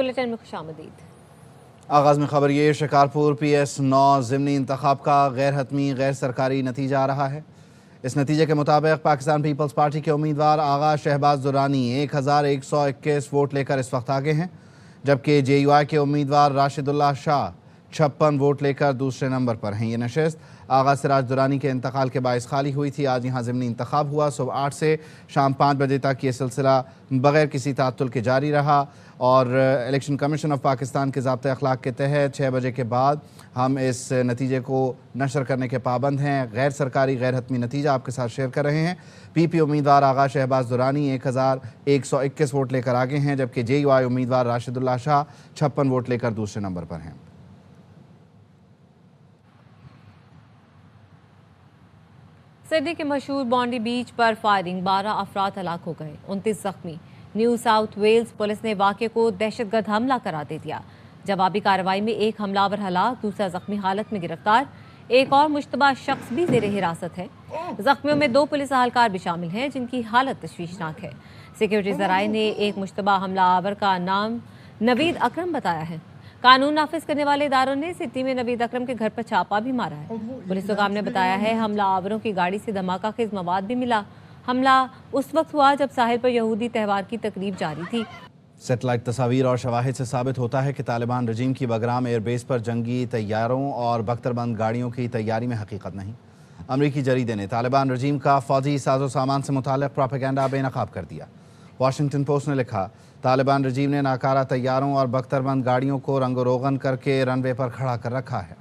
Bulletin में खुशामदीद। आगाज़ में खबर ये, शिकारपुर PS9 ज़िमनी इंतखाब का गैर हतमी गैर सरकारी नतीजा आ रहा है। इस नतीजे के मुताबिक पाकिस्तान पीपल्स पार्टी के उम्मीदवार आगा शहबाज दुरानी 1121 वोट लेकर इस वक्त आगे हैं, जबकि JUI के उम्मीदवार राशिदुल्लाह शाह 56 वोट लेकर दूसरे नंबर पर हैं। ये नशस्त आगा सिराज दुरानी के इंतकाल के बायस खाली हुई थी। आज यहाँ ज़िमनी इंतखाब हुआ। सुबह 8 से शाम 5 बजे तक ये सिलसिला बग़ैर किसी ताअत्तुल के जारी रहा और इलेक्शन कमीशन ऑफ पाकिस्तान के ज़ाब्ते अखलाक के तहत 6 बजे के बाद हम इस नतीजे को नशर करने के पाबंद हैं। गैर सरकारी गैर हतमी नतीजा आपके साथ शेयर कर रहे हैं। PP उम्मीदवार आगा शहबाज दुरानी 1121 वोट लेकर आगे हैं, जबकि JUI उम्मीदवार राशिदुल्लाह शाह 56 वोट लेकर दूसरे नंबर पर हैं। सिडनी के मशहूर बॉन्डी बीच पर फायरिंग, 12 अफराद हलाक हो गए, 29 जख्मी। न्यू साउथ वेल्स पुलिस ने वाक़े को दहशतगर्द हमला करार दे दिया। जवाबी कार्रवाई में एक हमलावर हलाक, दूसरा जख्मी हालत में गिरफ्तार। एक और मुश्तबा शख्स भी ज़ेरे हिरासत है। जख्मियों में 2 पुलिस अहलकार भी शामिल हैं, जिनकी हालत तशवीशनाक है। सिक्योरिटी ज़राए ने एक मुश्तबा हमलावर का नाम नवीद अकरम बताया है। कानून नाफिज करने वाले इदारों ने सिडनी में नवीद अकरम के घर पर छापा भी मारा है। पुलिस हुकाम ने बताया है हमलावरों की गाड़ी से धमाका खेज मवाद भी मिला। हमला उस वक्त हुआ जब साहिल पर यहूदी त्यौहार की तकरीब जारी थी। सेटेलाइट तस्वीर और शवाहिद से साबित होता है कि तालिबान रजीम की बगराम एयरबेस पर जंगी तैयारों और बख्तरबंद गाड़ियों की तैयारी में हकीकत नहीं। अमरीकी जरीदे ने तालिबान रजीम का फौजी साजो सामान से मुताल्लिक़ प्रोपेगेंडा बेनकाब कर दिया। वाशिंगटन पोस्ट ने लिखा, तालिबान रजीम ने नाकारा तैयारों और बख्तरबंद गाड़ियों को रंगो रोगन करके रनवे पर खड़ा कर रखा है।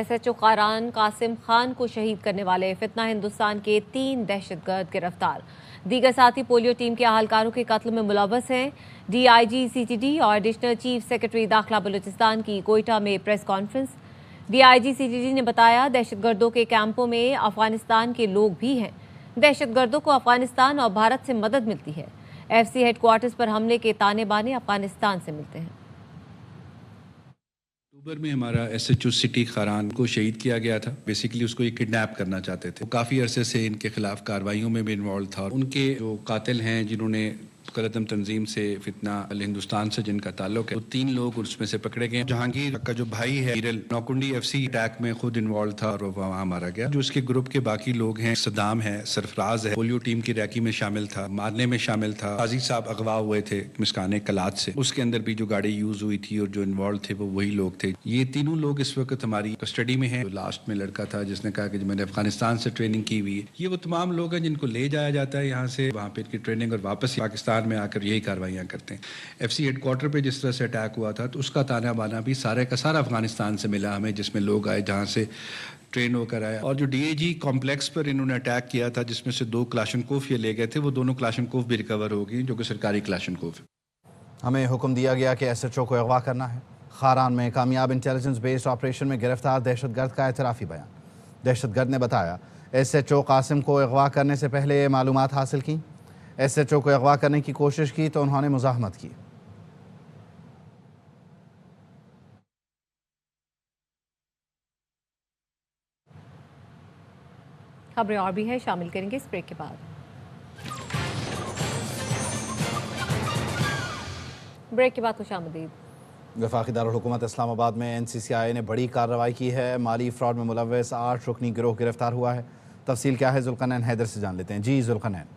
SHO कारान कासिम खान को शहीद करने वाले फितना हिंदुस्तान के 3 दहशतगर्द गिरफ्तार। दीगर साथी पोलियो टीम के अहलकारों के कत्ल में मुलव्वस हैं। DIG CTD और एडिशनल चीफ सेक्रेटरी दाखिला बलूचिस्तान की कोयटा में प्रेस कॉन्फ्रेंस। DIG CTD ने बताया, दहशतगर्दों के कैंपों में अफगानिस्तान के लोग भी हैं। दहशतगर्दों को अफगानिस्तान और भारत से मदद मिलती है। FC हेडक्वार्टर्स पर हमले के ताने बाने अफगानिस्तान से मिलते हैं। अक्टूबर में हमारा SHO सिटी खारान को शहीद किया गया था। बेसिकली उसको ये किडनैप करना चाहते थे। वो काफ़ी अरसे से इनके खिलाफ कार्रवाइयों में भी इन्वॉल्व था। उनके जो कातिल हैं, जिन्होंने गलतम तंजीम से फितना हिंदुस्तान से जिनका ताल्लुक है, वो 3 लोग उसमें से पकड़े गए। जहांगीर का जो भाई है हीरल, नौकुंडी FC अटैक में खुद इन्वॉल्व था और वहाँ मारा गया। जो उसके ग्रुप के बाकी लोग हैं, सदाम है, सरफराज है, पोलियो टीम की रैकी में शामिल था, मारने में शामिल था। काजी साहब अगवा हुए थे मिस्काने कलात से, उसके अंदर भी जो गाड़ी यूज हुई थी और जो इन्वॉल्व थे वो वही लोग थे। ये तीनों लोग इस वक्त हमारी कस्टडी में है। लास्ट में लड़का था जिसने कहा कि मैंने अफगानिस्तान से ट्रेनिंग की हुई है। ये वो तमाम लोग हैं जिनको ले जाया जाता है यहाँ से, वहाँ पे इनकी ट्रेनिंग और वापस पाकिस्तान में आकर यही कार्रवाइयाँ करते हैं। FC हेडक्वार्टर पे जिस तरह से अटैक हुआ था, तो उसका ताना बाना भी सारे का सारा अफगानिस्तान से मिला हमें, जिसमें लोग आए जहाँ से ट्रेन होकर आए। और जो DAG कॉम्प्लेक्स पर इन्होंने अटैक किया था, जिसमें से 2 क्लाशनकोफ ये ले गए थे, वो दोनों क्लाशनकोफ भी रिकवर हो गई, जो कि सरकारी क्लाशनकोफ है। हमें हुक्म दिया गया कि SHO को अगवा करना है। खारान में कामयाब इंटेलिजेंस बेस्ड ऑपरेशन में गिरफ्तार दहशतगर्द का एतराफ़ी बयान। दहशतगर्द ने बताया, SHO कासिम को अगवा करने से पहले मालूमात हासिल की। SHO को अगवा करने की कोशिश की तो उन्होंने मुज़ाहमत की। खबरें और भी है, शामिल करेंगे इस ब्रेक के बाद। ब्रेक के बाद खुशामदीद। वफाकी दारुल हुकूमत इस्लामाबाद में NCCI ने बड़ी कार्रवाई की है। माली फ्रॉड में मुलव्वस 8 रुकनी गिरोह गिरफ्तार हुआ है। तफसील क्या है, जुल्करनैन हैदर से जान लेते हैं। जी जुल्करनैन।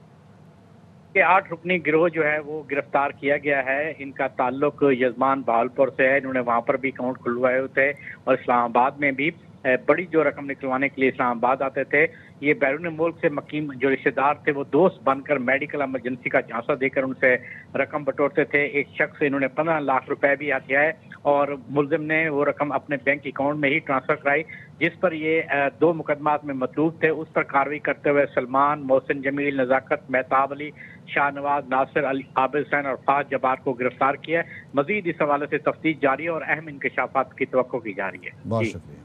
के 8 रुकनी गिरोह जो है वो गिरफ्तार किया गया है। इनका ताल्लुक यजमान बहालपुर से है। इन्होंने वहाँ पर भी अकाउंट खुलवाए हुए थे और इस्लामाबाद में भी बड़ी जो रकम निकलवाने के लिए इस्लामाबाद आते थे। ये बैरून मुल्क से मकीम जो रिश्तेदार थे वो दोस्त बनकर मेडिकल इमरजेंसी का झांसा देकर उनसे रकम बटोरते थे। एक शख्स से इन्होंने 15 लाख रुपए भी हथियाए और मुलजिम ने वो रकम अपने बैंक अकाउंट में ही ट्रांसफर कराई, जिस पर ये 2 मुकदमात में मतलूब थे। उस पर कार्रवाई करते हुए सलमान, मोहसिन जमील, नजाकत, मेहताब अली, शाहनवाज, नासिर अली, आबिद हुसैन और फाज जबार को गिरफ्तार किया। मजीद इस हवाले से तफ्तीश जारी है और अहम इंकशाफात की तवक्को की जा रही है। बहुत शुक्रिया।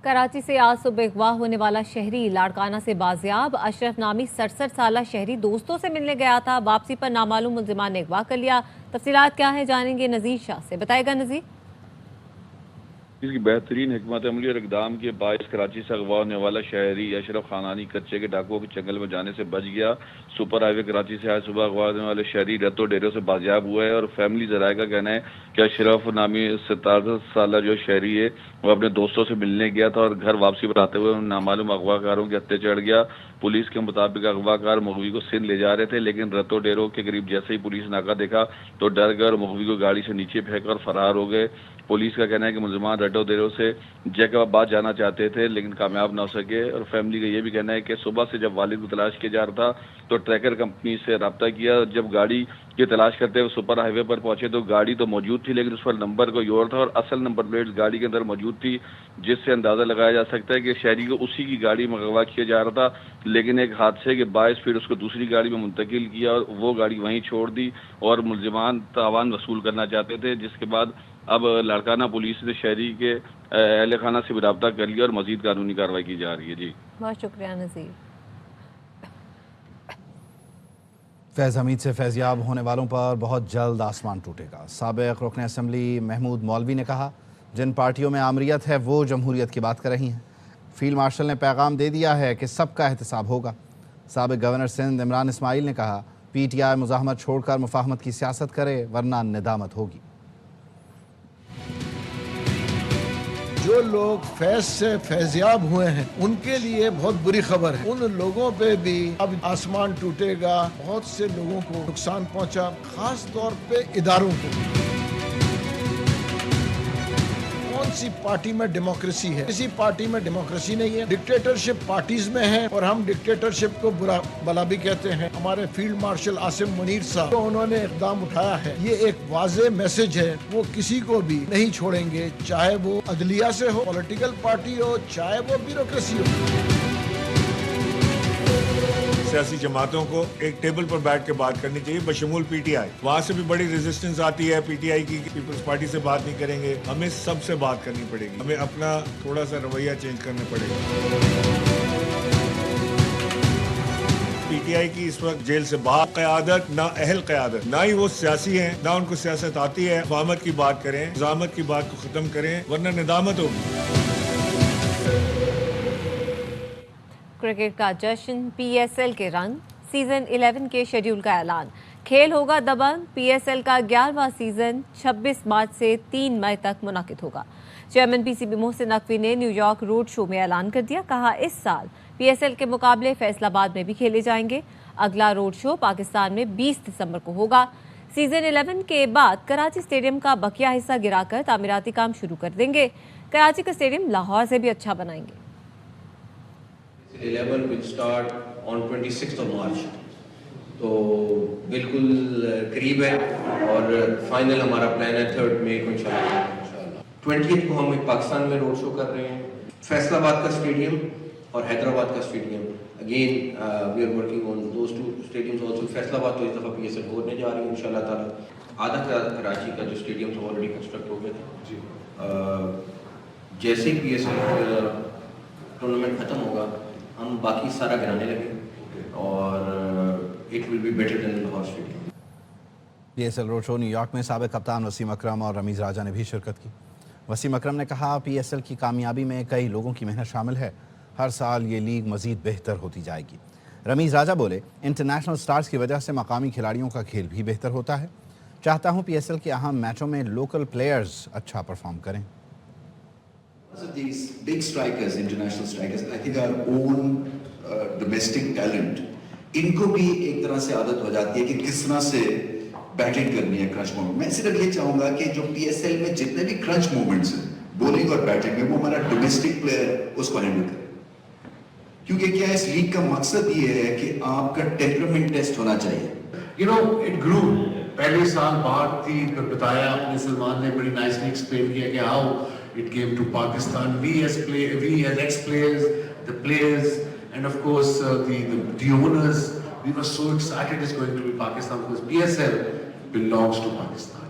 कराची से आज सुबह अगवा होने वाला शहरी लाड़काना से बाजियाब। अशरफ नामी 67 साला शहरी दोस्तों से मिलने गया था। वापसी पर नामालूम मुल्जिमान ने अगवा कर लिया। तफसीलात क्या है, जानेंगे नज़ीर शाह से। बताएगा नज़ीर। اس کی بہترین حکمت عملی اور اقدام کے باعث کراچی سے اغوا ہونے والا شہری اشرف خانانی کچے کے ڈاکوؤں کے چنگل میں جانے سے بچ گیا۔ سپر ہائی وے کراچی سے آج صبح اغوا ہونے والے شہری رتو ڈیروں سے بازیاب ہوا ہے اور فیملی ذرائع کا کہنا ہے کہ اشرف نامی 67 سالہ جو شہری ہے وہ اپنے دوستوں سے ملنے گیا تھا اور گھر واپسی پر آتے ہوئے نامعلوم اغوا کاروں کے ہتھے چڑھ گیا۔ پولیس کے مطابق اغوا کار مغوی کو سندھ لے جا رہے تھے، لیکن رتو ڈیروں کے قریب جیسے ہی پولیس ناکہ دیکھا تو ڈر گئے اور مغوی کو گاڑی سے نیچے پھینک کر فرار ہو گئے۔ پولیس کا کہنا ہے کہ ملزمان رٹو دیروں سے جیکب آباد جانا چاہتے تھے لیکن کامیاب نہ ہو سکے، اور فیملی کا یہ بھی کہنا ہے کہ صبح سے جب والد کو تلاش کیا جا رہا تھا تو ٹریکر کمپنی سے رابطہ کیا۔ جب گاڑی کی تلاش کرتے ہوئے سپر ہائی وے پر پہنچے تو گاڑی تو موجود تھی لیکن اس پر نمبر کوئی اور تھا اور اصل نمبر پلیٹ گاڑی کے اندر موجود تھی، جس سے اندازہ لگایا جا سکتا ہے کہ شہری کو اسی کی گاڑی میں اغوا کیا جا رہا تھا، لیکن ایک حادثے کے باعث پھر اس کو دوسری گاڑی میں منتقل کیا اور وہ گاڑی وہیں چھوڑ دی اور ملزمان تاوان وصول کرنا چاہتے تھے، جس کے بعد اب لاڑکانہ پولیس نے شہری کے اہل خانہ سے بھی رابطہ کر لیا اور مزید قانونی کارروائی کی جا رہی ہے۔ جی بہت شکریہ نذیر۔ فیض حمید سے فیضیاب ہونے والوں پر بہت جلد آسمان ٹوٹے گا۔ سابق رکن اسمبلی محمود مولوی نے کہا جن پارٹیوں میں آمریت ہے وہ جمہوریت کی بات کر رہی ہیں۔ فیلڈ مارشل نے پیغام دے دیا ہے کہ سب کا احتساب ہوگا۔ سابق گورنر سندھ عمران اسماعیل نے کہا پی ٹی آئی مزاحمت چھوڑ کر مفاہمت کی سیاست کرے ورنہ ندامت ہوگی۔ جو لوگ فیض سے فیضیاب ہوئے ہیں ان کے لیے بہت بری خبر ہے، ان لوگوں پہ بھی اب آسمان ٹوٹے گا۔ بہت سے لوگوں کو نقصان پہنچا، خاص طور پہ اداروں کو۔ کون سی پارٹی میں ڈیموکریسی ہے؟ کسی پارٹی میں ڈیموکریسی نہیں ہے، ڈکٹیٹرشپ پارٹیز میں ہے اور ہم ڈکٹیٹرشپ کو برا بلا بھی کہتے ہیں۔ ہمارے فیلڈ مارشل عاصم منیر صاحب جو انہوں نے اقدام اٹھایا ہے، یہ ایک واضح میسج ہے، وہ کسی کو بھی نہیں چھوڑیں گے، چاہے وہ عدلیہ سے ہو، پولیٹیکل پارٹی ہو، چاہے وہ بیوروکریسی ہو۔ سیاسی جماعتوں کو ایک ٹیبل پر بیٹھ کے بات کرنی چاہیے بشمول پی ٹی آئی۔ وہاں سے بھی بڑی ریزسٹنس آتی ہے، پی ٹی آئی کی پیپلز پارٹی سے بات نہیں کریں گے، ہمیں سب سے بات کرنی پڑے گی، ہمیں اپنا تھوڑا سا رویہ چینج کرنا پڑے گا۔ پی ٹی آئی کی اس وقت جیل سے باہر قیادت، نہ اہل قیادت، نہ ہی وہ سیاسی ہیں، نہ ان کو سیاست آتی ہے۔ مفاہمت کی بات کریں، نظامت کی بات کو ختم کریں ورنہ ندامت ہوگی۔ کرکٹ کا جشن، پی ایس ایل کے رنگ، سیزن 11 کے شیڈیول کا اعلان۔ کھیل ہوگا دبنگ۔ پی ایس ایل کا 11واں سیزن 26 مارچ سے 3 مئی تک منعقد ہوگا۔ Chairman P C B Mohsin Naqvi نے نیو یارک روڈ شو میں اعلان کر دیا، کہا اس سال پی ایس ایل کے مقابلے فیصل آباد میں بھی کھیلے جائیں گے۔ اگلا روڈ شو پاکستان میں 20 دسمبر کو ہوگا۔ سیزن 11 کے بعد کراچی اسٹیڈیم کا بقیہ حصہ گرا کر تعمیراتی کام شروع کر دیں گے۔ کراچی کا اسٹیڈیم لاہور سے بھی اچھا بنائیں گے۔ 11 will start on 26th of March. تو بالکل قریب ہے اور فائنل ہمارا پلان ہے 3 مئی کو انشاءاللہ۔ 20th کو ہم ایک پاکستان میں روڈ شو کر رہے ہیں، فیصل آباد کا اسٹیڈیم اور حیدرآباد کا stadium. Again we are working on those 2 stadiums also. Faisalabad تو اس دفعہ پی ایس ایل ہونے جا رہی ہے انشاءاللہ تعالیٰ۔ آدھا کراچی کا جو اسٹیڈیم تھا آلریڈی کنسٹرکٹ ہو گیا تھا۔ جیسے ہی پی ایس ایل ٹورنامنٹ ختم ہوگا ہم باقی سارا گرانے لگے اور it will be better than Lahore stadium. P S L road show New York میں سابق کپتان وسیم اکرم اور رمیز راجہ نے بھی شرکت کی۔ وسیم اکرم نے کہا پی ایس ایل کی کامیابی میں کئی لوگوں کی محنت شامل ہے، ہر سال یہ لیگ مزید بہتر ہوتی جائے گی۔ رمیز راجہ بولے انٹرنیشنل سٹارز کی وجہ سے مقامی کھلاڑیوں کا کھیل بھی بہتر ہوتا ہے، چاہتا ہوں پی ایس ایل کے اہم میچوں میں لوکل پلیئرز اچھا پرفارم کریں۔ These big strikers, international strikers, I think our own domestic talent, ان کو بھی ایک طرح سے عادت ہو جاتی ہے کہ کس طرح سے بیٹنگ کرنی ہے کرنچ مومنٹ۔ میں صرف یہ چاہوں گا کہ جو پی ایس ایل میں جتنے بھی کرنچ مومنٹس ہیں بولنگ اور بیٹنگ میں، وہ ہمارا ڈومیسٹک پلیئر اس کو ہینڈل کرے، کیونکہ کیا اس لیگ کا مقصد یہ ہے کہ آپ کا ٹیمپرامنٹ ٹیسٹ ہونا چاہیے۔ You know, it grew. پہلے سال بات تھی، پھر بتایا اپنے سلمان نے بڑی نائسلی ایکسپلین کیا کہ how it came to Pakistan. We as ex-players, the players, and of course the owners, we were so excited it's going to be Pakistan because PSL belongs to Pakistan,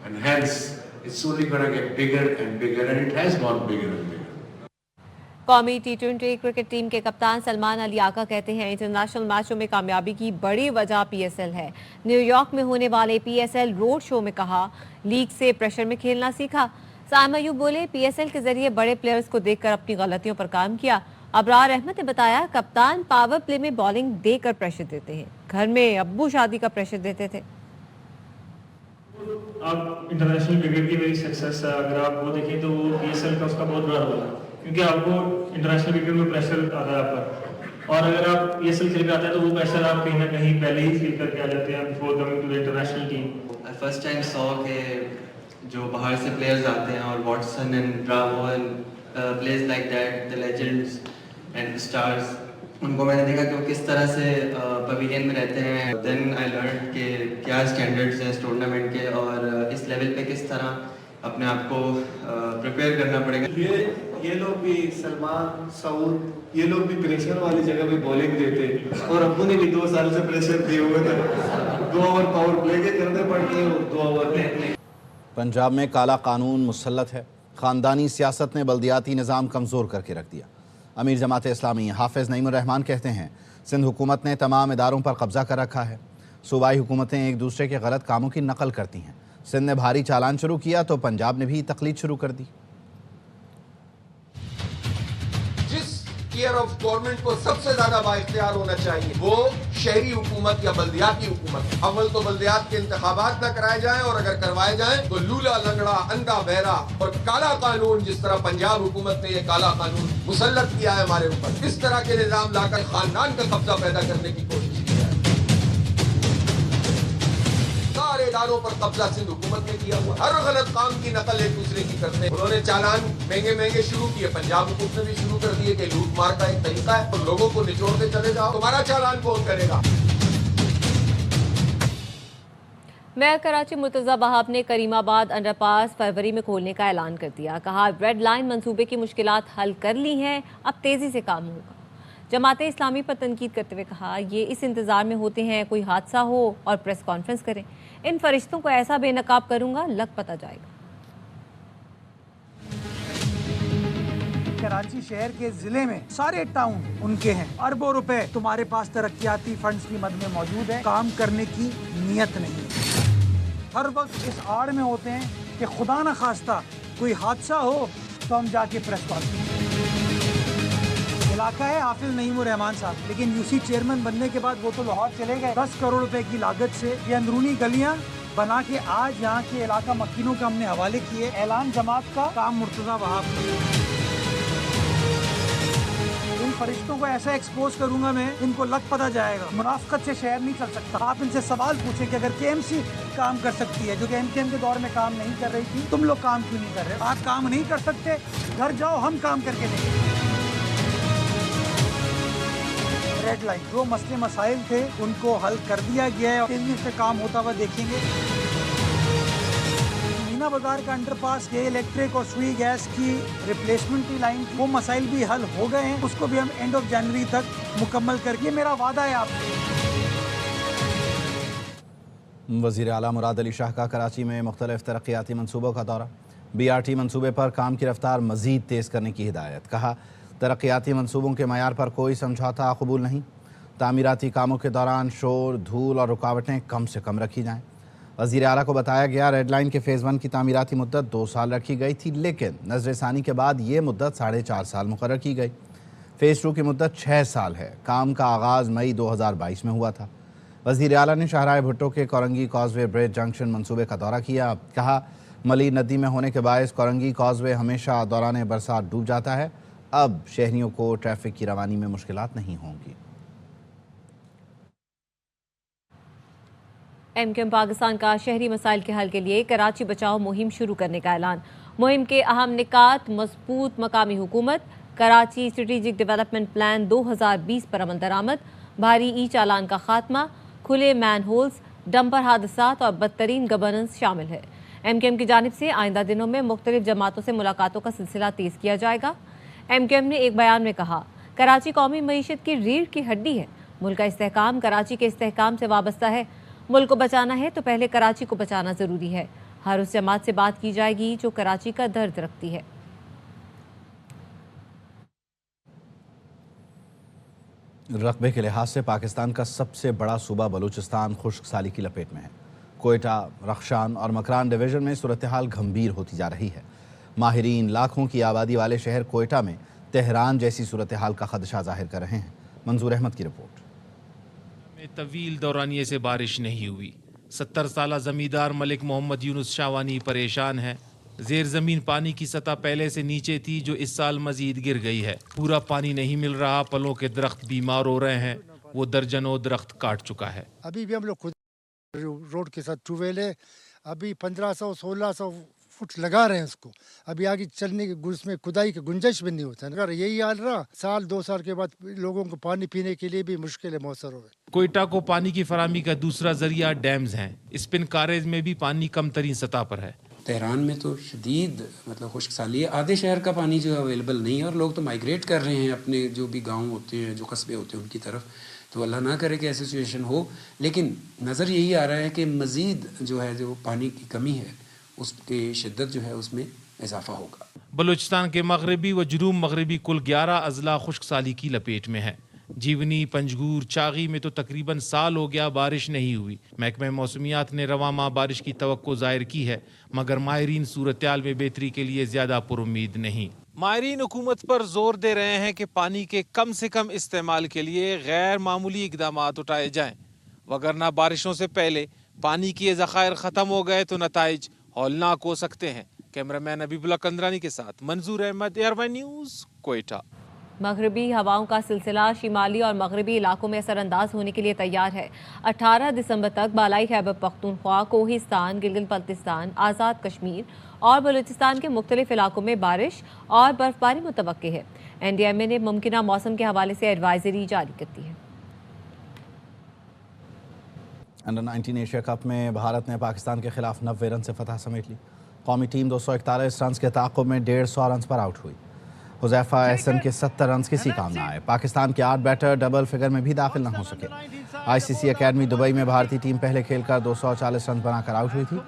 and hence it's only going to get bigger and bigger, and it has gone bigger and bigger. قومی T20 cricket team کے کپتان سلمان علی آقا کہتے ہیں international میچوں میں کامیابی کی بڑی وجہ پی ایس ایل ہے۔ نیو یارک میں ہونے والے پی ایس ایل روڈ شو میں کہا لیگ سے پریشر میں کھیلنا سیکھا۔ साइम अयूब बोले, PSL के जरिए बड़े प्लेयर्स को देखकर अपनी गलतियों पर काम किया। अबरार अहमद ने बताया, कप्तान पावर प्ले में बॉलिंग देकर प्रेशर देते हैं, घर में अब्बू शादी का प्रेशर देते थे। आप इंटरनेशनल क्रिकेट की मेरी सक्सेस है, अगर आप वो देखें तो वो PSL का उसका बहुत बड़ा रोल है, क्योंकि आपको इंटरनेशनल क्रिकेट में प्रेशर आता है आप पर, और अगर आप PSL खेल के आते हैं तो वो प्रेशर आप कहीं ना कहीं पहले ही फील करके आ जाते हैं before coming to the international team. First time saw के जो बाहर से प्लेयर्स आते हैं और Watson and Bravo and players like that, the legends and stars, उनको मैंने देखा कि वो किस तरह से पवेलियन में रहते हैं। देन आई लर्न कि क्या स्टैंडर्ड्स हैं इस टूर्नामेंट के और इस लेवल पे किस तरह अपने आप को प्रिपेयर करना पड़ेगा। ये लोग भी सलमान, सऊद, ये लोग भी प्रेशर वाली जगह पे बॉलिंग देते, और अब्बू ने भी 2 साल से प्रेशर दिए हुए थे। 2 ओवर पावर प्ले के करने पड़ते हैं, 2 ओवर। पंजाब में काला कानून मुसल्लत है। ख़ानदानी सियासत ने बल्दियाती निज़ाम कमज़ोर करके रख दिया। अमीर जमात इस्लामी हाफिज़ नईमुर रहमान कहते हैं, सिंध हुकूमत ने तमाम इदारों पर कब्ज़ा कर रखा है। सूबाई हुकूमतें एक दूसरे के गलत कामों की नकल करती हैं। सिंध ने भारी चालान शुरू किया तो पंजाब ने भी तकलीद शुरू कर दी। जिस टियर ऑफ गवर्नमेंट को सबसे ज्यादा बाइख्तियार होना चाहिए वो शहरी हुकूमत या बल्दियाती हुकूमत। अव्वल तो बल्दियात के इंतखाबात न कराए जाएं, और अगर करवाए जाएं तो लूला लंगड़ा, अंधा बहरा और काला कानून, जिस तरह पंजाब हुकूमत ने ये काला कानून मुसल्लत किया है हमारे ऊपर, इस तरह के निजाम लाकर खानदान का कब्जा पैदा करने की कोशिश की है। सारे इदारों पर कब्जा सिंध हुकूमत ने किया हुआ, हर गलत काम की नकल एक दूसरे की करते हैं। उन्होंने चालान महंगे महंगे शुरू किए, पंजाब हुकूमत ने भी शुरू कर दिए कि लूट मार का एक तरीका है, तो लोगों को निचोड़ते चले जाओ, तुम्हारा चालान कौन करेगा। मेयर कराची मुर्तज़ा बहाब ने करीमाबाद अंडरपास फरवरी में खोलने का ऐलान कर दिया। कहा, रेड लाइन मंसूबे की मुश्किलात हल कर ली हैं, अब तेज़ी से काम होगा। जमाते इस्लामी पर तनकीद करते हुए कहा, ये इस इंतज़ार में होते हैं कोई हादसा हो और प्रेस कॉन्फ्रेंस करें। इन फरिश्तों को ऐसा बेनकाब करूंगा, लग पता जाएगा। कराची शहर के जिले में सारे टाउन उनके हैं। अरबों रुपए तुम्हारे पास तरक्याती फंड्स की मद में मौजूद है, काम करने की नीयत नहीं है। हर वक्त इस आड़ में होते हैं कि खुदा न खास्ता कोई हादसा हो तो हम जाके प्रेस कॉन्फ्रेंस। इलाका है हाफिज नईमुर रहमान साहब, लेकिन यूसी चेयरमैन बनने के बाद वो तो लाहौर चले गए। 10 करोड़ रुपए की लागत से ये अंदरूनी गलियां बना के आज यहाँ के इलाका मक्कीनों का हमने हवाले किए। ऐलान जमात का काम मुर्तज़ा वहाब। इन फरिश्तों को ऐसा एक्सपोज करूंगा मैं, इनको लग पता जाएगा। मुनाफिकत से शहर नहीं चल सकता। आप इनसे सवाल पूछें कि अगर KMC काम कर सकती है, जो कि MKM के दौर में काम नहीं कर रही थी, तुम लोग काम क्यों नहीं कर रहे? आप काम नहीं कर सकते, घर जाओ, हम काम करके देंगे। रेड लाइन जो मसले मसाइल थे उनको हल कर दिया गया है, तेजी से काम होता हुआ देखेंगे। मीना बाजार का अंडरपास के इलेक्ट्रिक और सुई गैस की रिप्लेसमेंट की लाइन, वो मसाइल भी हल हो गए हैं, उसको भी हम एंड ऑफ जनवरी तक मुकम्मल करके, मेरा वादा है आपसे। वज़ीर आला मुराद अली शाह का कराची में मुख्तलिफ तरक्याती मनसूबों का दौरा। BRT मनसूबे पर काम की रफ्तार मज़ीद तेज़ करने की हिदायत। कहा, तरक्याती मनसूबों के मयार पर कोई समझौता कबूल नहीं। तामीराती कामों के दौरान शोर, धूल और रुकावटें कम से कम रखी जाएँ। वज़ीर आला को बताया गया, रेड लाइन के फ़ेज़ 1 की तामीराती मुद्दत 2 साल रखी गई थी, लेकिन नज़र-ए-सानी के बाद ये मुद्दत 4.5 साल मुकर्रर की गई। फ़ेज़ 2 की मुद्दत 6 साल है। काम का आगाज़ मई 2022 में हुआ था। वज़ीर आला ने शाहराह भुट्टो के कोरंगी कॉजवे ब्रिज जंक्शन मनसूबे का दौरा किया। कहा, मली नदी में होने के बायस कोरंगी कॉजवे हमेशा दौरान बरसात डूब जाता है। अब शहरियों को ट्रैफिक की रवानी में मुश्किलात नहीं होंगी। MKM पाकिस्तान का शहरी मसाइल के हल के लिए कराची बचाओ मुहिम शुरू करने का ऐलान। मुहिम के अहम निकात, मजबूत मकामी हुकूमत, कराची स्ट्रेटेजिक डेवलपमेंट प्लान 2020 पर अमल दरामद, भारी ई चालान का खात्मा, खुले मैन होल्स, डंपर हादसात और बदतरीन गवर्नेंस शामिल है। MKM की जानिब से आइंदा दिनों में मुख्तलिफ जमातों से मुलाकातों का सिलसिला तेज़ किया जाएगा। MKM ने एक बयान में कहा, कराची कौमी मईशत की रीढ़ की हड्डी है। मुल्क का इस्तेहकाम कराची के इस्तेहकाम से वाबस्ता है। मुल्क को बचाना है तो पहले कराची को बचाना ज़रूरी है। हर उस जमात से बात की जाएगी जो कराची का दर्द रखती है। रकबे के लिहाज से पाकिस्तान का सबसे बड़ा सूबा बलूचिस्तान खुश्क साली की लपेट में है। कोयटा, रख्शान और मकरान डिवीज़न में सूरत हाल गंभीर होती जा रही है। ماہرین لاکھوں کی آبادی والے شہر کوئٹہ میں تہران جیسی صورتحال کا خدشہ ظاہر کر رہے ہیں۔ منظور احمد کی رپورٹ۔ میں طویل دورانیے سے بارش نہیں ہوئی۔ 70 سالہ زمیندار ملک محمد یونس شاوانی پریشان ہے۔ زیر زمین پانی کی سطح پہلے سے نیچے تھی جو اس سال مزید گر گئی ہے۔ پورا پانی نہیں مل رہا، پلوں کے درخت بیمار ہو رہے ہیں، وہ درجنوں درخت کاٹ چکا ہے۔ ابھی بھی ہم لوگ خود روڈ کے ساتھ ٹو ویل ہے، ابھی 1500-1600 فٹ لگا رہے ہیں اس کو، ابھی آگے چلنے کے اس میں کھدائی کی گنجائش بھی نہیں ہوتا ہے۔ اگر یہی حال رہا، سال 2 سال کے بعد لوگوں کو پانی پینے کے لیے بھی مشکل میسر ہوئے۔ کوئٹہ کو پانی کی فراہمی کا دوسرا ذریعہ ڈیمز ہیں۔ اسپن کاریج میں بھی پانی کم ترین سطح پر ہے۔ تہران میں تو شدید خشک سالی ہے، آدھے شہر کا پانی جو ہے اویلیبل نہیں ہے، اور لوگ تو مائگریٹ کر رہے ہیں اپنے جو بھی گاؤں ہوتے ہیں، جو قصبے ہوتے ہیں ان کی طرف۔ تو اللہ نہ کرے کہ ایسی سچویشن ہو، لیکن نظر یہی آ رہا ہے کہ مزید جو ہے جو پانی کی کمی ہے اس کی شدت جو ہے اس میں اضافہ ہوگا۔ بلوچستان کے مغربی و جنوب مغربی کل 11 اضلاع خشک سالی کی لپیٹ میں ہیں۔ جیونی، پنجگور، چاغی میں تو تقریباً سال ہو گیا بارش نہیں ہوئی۔ محکمہ موسمیات نے رواں ماہ بارش کی توقع ظاہر کی ہے، مگر ماہرین صورتحال میں بہتری کے لیے زیادہ پر امید نہیں۔ ماہرین حکومت پر زور دے رہے ہیں کہ پانی کے کم سے کم استعمال کے لیے غیر معمولی اقدامات اٹھائے جائیں، وگرنہ بارشوں سے پہلے پانی کے ذخائر ختم ہو گئے تو نتائج ہولناک ہو سکتے ہیں۔ کیمرہ مین حبیب اللہ کندرانی کے ساتھ منظور احمد، ایئر نیوز، کوئٹہ۔ مغربی ہواؤں کا سلسلہ شمالی اور مغربی علاقوں میں اثر انداز ہونے کے لیے تیار ہے۔ 18 دسمبر تک بالائی خیبر پختونخوا، کوہستان، گلگت بلتستان، آزاد کشمیر اور بلوچستان کے مختلف علاقوں میں بارش اور برف باری متوقع ہے۔ NDMA نے ممکنہ موسم کے حوالے سے ایڈوائزری جاری کر دی ہے۔ انڈر 19 ایشیا کپ میں بھارت نے پاکستان کے خلاف 90 رن سے فتح سمیٹ لی۔ قومی ٹیم 241 رنز کے تعاقب میں 150 رنز پر آؤٹ ہوئی۔ حذیفہ احسن کے 70 رنز کسی کام نہ آئے۔ پاکستان کے 8 بیٹر ڈبل فگر میں بھی داخل نہ ہو سکے۔ ICC اکیڈمی دبئی میں بھارتی ٹیم پہلے کھیل کر 240 رنز بنا کر آؤٹ ہوئی تھی۔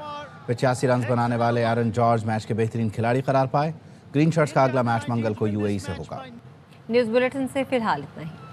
85 رنز بنانے والے ایرن جارج میچ کے بہترین کھلاڑی قرار پائے۔ گرین شرٹس کا اگلا میچ منگل کو UAE سے ہوگا۔ نیوز بلیٹن سے فی الحال اتنا ہی۔